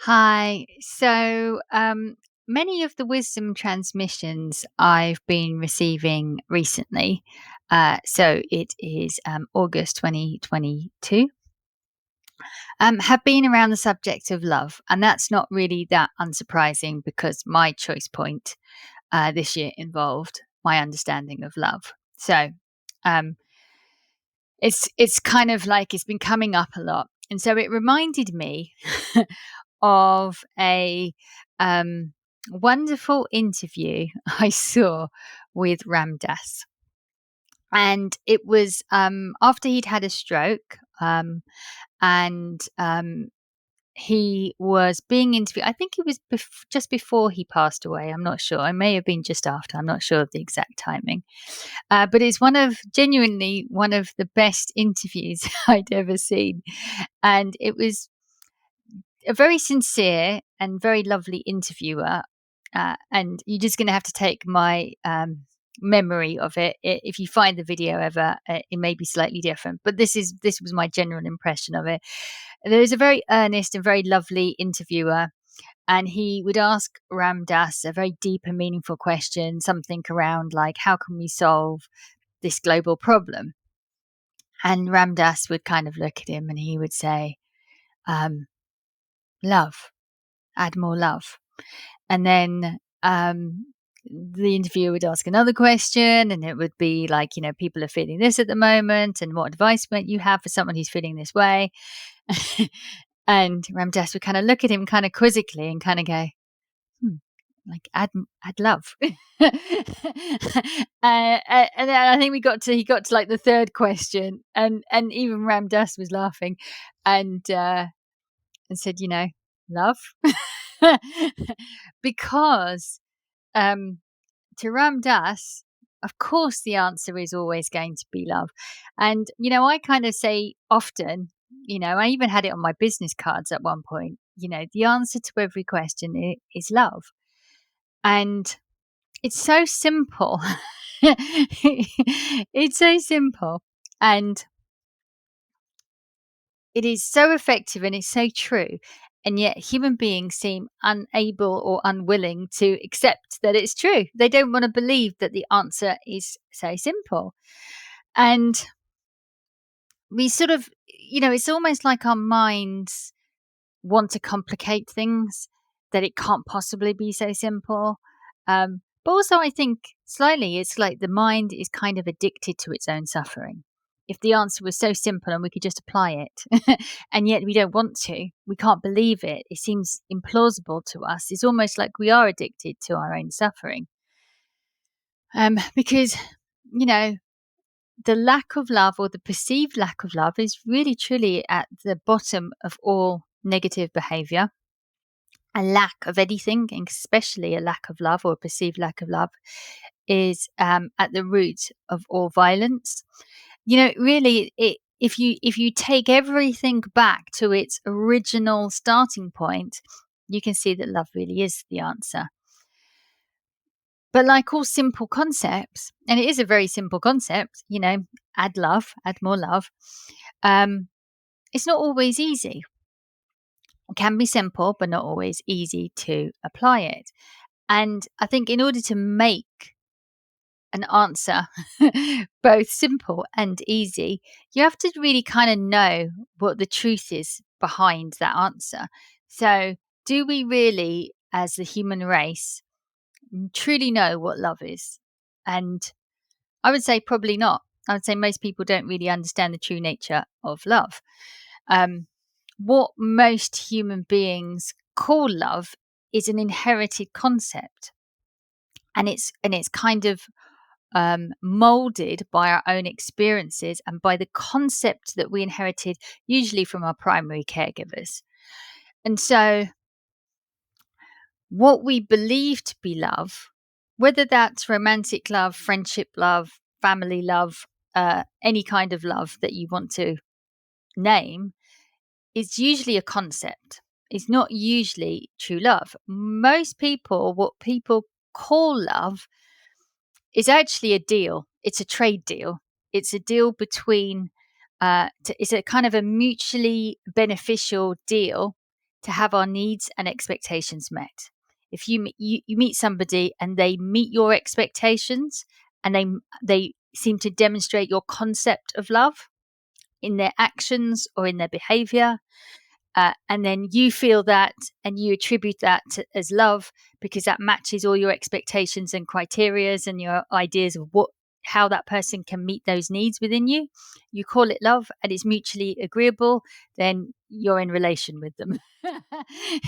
Hi. Many of the wisdom transmissions I've been receiving recently, so it is August 2022, have been around the subject of love. And that's not really that unsurprising because my choice point this year involved my understanding of love. Um, it's kind of like it's been coming up a lot. And so it reminded me of a um, wonderful interview I saw with Ram Dass. And it was after he'd had a stroke, and he was being interviewed. I think it was just before he passed away. I'm not sure. It may have been just after. I'm not sure of the exact timing. But it's genuinely one of the best interviews I'd ever seen. And it was a very sincere and very lovely interviewer. And you're just going to have to take my memory of it. If you find the video ever, it may be slightly different. But this was my general impression of it. There is a very earnest and very lovely interviewer, and he would ask Ram Dass a very deep and meaningful question, something around like, how can we solve this global problem? And Ram Dass would kind of look at him and he would say, love, add more love. And then the interviewer would ask another question, and it would be like, people are feeling this at the moment, and what advice might you have for someone who's feeling this way? And Ram Dass would kind of look at him kind of quizzically and kind of go, like add love. And then I think he got to like the third question, and even Ram Dass was laughing, and said, love, because to Ram Dass, of course, the answer is always going to be love. And I kind of say often, I even had it on my business cards at one point. The answer to every question is love. And it's so simple. It's so simple. And it is so effective and it's so true. And yet, human beings seem unable or unwilling to accept that it's true. They don't want to believe that the answer is so simple. And we sort of, it's almost like our minds want to complicate things, that it can't possibly be so simple. But also, I think slightly, it's like the mind is kind of addicted to its own suffering. If the answer was so simple and we could just apply it, and yet we don't want to, we can't believe it, it seems implausible to us. It's almost like we are addicted to our own suffering. Because, you know, the lack of love or the perceived lack of love is really truly at the bottom of all negative behavior. A lack of anything, and especially a lack of love or a perceived lack of love, is at the root of all violence. Really, if you take everything back to its original starting point, you can see that love really is the answer. But like all simple concepts, and it is a very simple concept, add love, add more love. It's not always easy. It can be simple, but not always easy to apply it. And I think in order to make an answer both simple and easy, you have to really kind of know what the truth is behind that answer. So, do we really, as the human race, truly know what love is? And I would say probably not. I would say most people don't really understand the true nature of love. What most human beings call love is an inherited concept, and it's kind of molded by our own experiences and by the concept that we inherited, usually from our primary caregivers. And so, what we believe to be love, whether that's romantic love, friendship love, family love, any kind of love that you want to name, is usually a concept. It's not usually true love. Most people, what people call love, is actually a deal. It's a trade deal. It's a deal between, it's a kind of a mutually beneficial deal to have our needs and expectations met. If you meet somebody and they meet your expectations and they seem to demonstrate your concept of love in their actions or in their behavior, and then you feel that and you attribute that as love because that matches all your expectations and criterias and your ideas of how that person can meet those needs within you. You call it love and it's mutually agreeable, then you're in relation with them.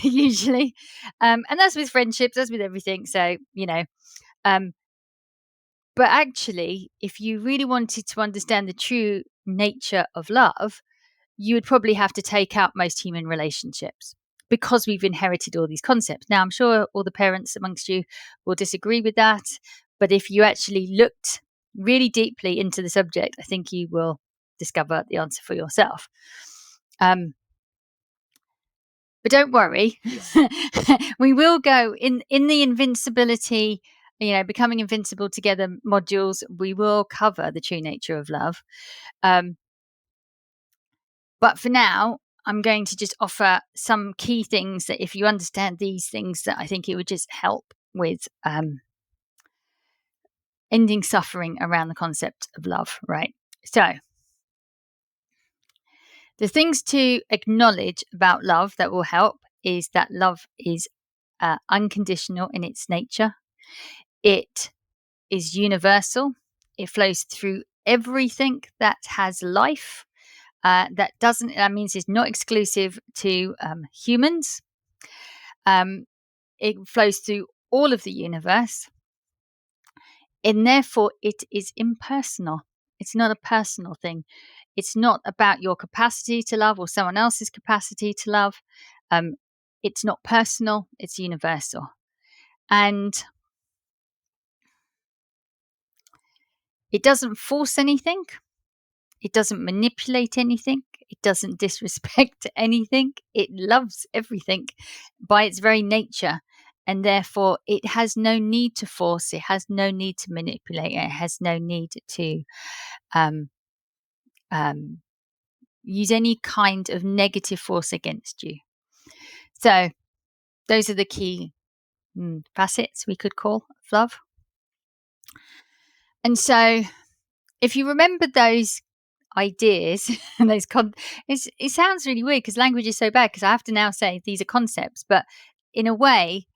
Usually. And that's with friendships, that's with everything. So, um, but actually, if you really wanted to understand the true nature of love, you would probably have to take out most human relationships because we've inherited all these concepts. Now, I'm sure all the parents amongst you will disagree with that. But if you actually looked really deeply into the subject, I think you will discover the answer for yourself. But don't worry, we will go in the invincibility, becoming invincible together modules. We will cover the true nature of love. But for now, I'm going to just offer some key things that if you understand these things, that I think it would just help with ending suffering around the concept of love, right? So the things to acknowledge about love that will help is that love is unconditional in its nature. It is universal. It flows through everything that has life. That means it's not exclusive to humans. It flows through all of the universe. And therefore, it is impersonal. It's not a personal thing. It's not about your capacity to love or someone else's capacity to love. It's not personal. It's universal. And it doesn't force anything. It doesn't manipulate anything. It doesn't disrespect anything. It loves everything by its very nature. And therefore, it has no need to force. It has no need to manipulate. It has no need to use any kind of negative force against you. So those are the key facets we could call of love. And so if you remember those ideas and it sounds really weird because language is so bad, because I have to now say these are concepts, but in a way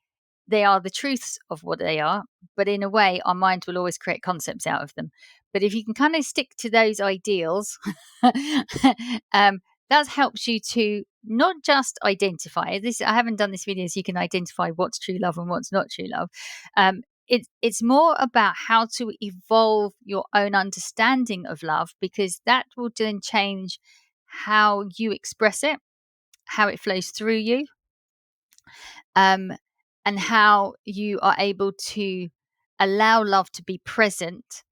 they are the truths of what they are, but in a way our mind will always create concepts out of them. But if you can kind of stick to those ideals, that helps you to not just identify this. I haven't done this video so you can identify what's true love and what's not true love. It's more about how to evolve your own understanding of love, because that will then change how you express it, how it flows through you, and how you are able to allow love to be present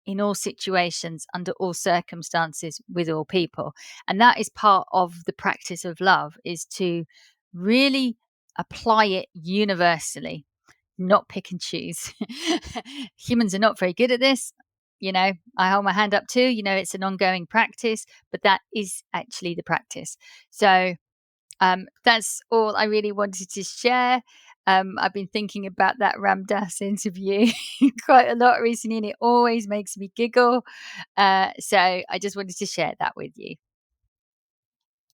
in all situations, under all circumstances, with all people. And that is part of the practice of love, is to really apply it universally, not pick and choose. Humans are not very good at this. I hold my hand up too. It's an ongoing practice, but that is actually the practice. So that's all I really wanted to share. I've been thinking about that Ram Dass interview quite a lot recently, and it always makes me giggle. So I just wanted to share that with you.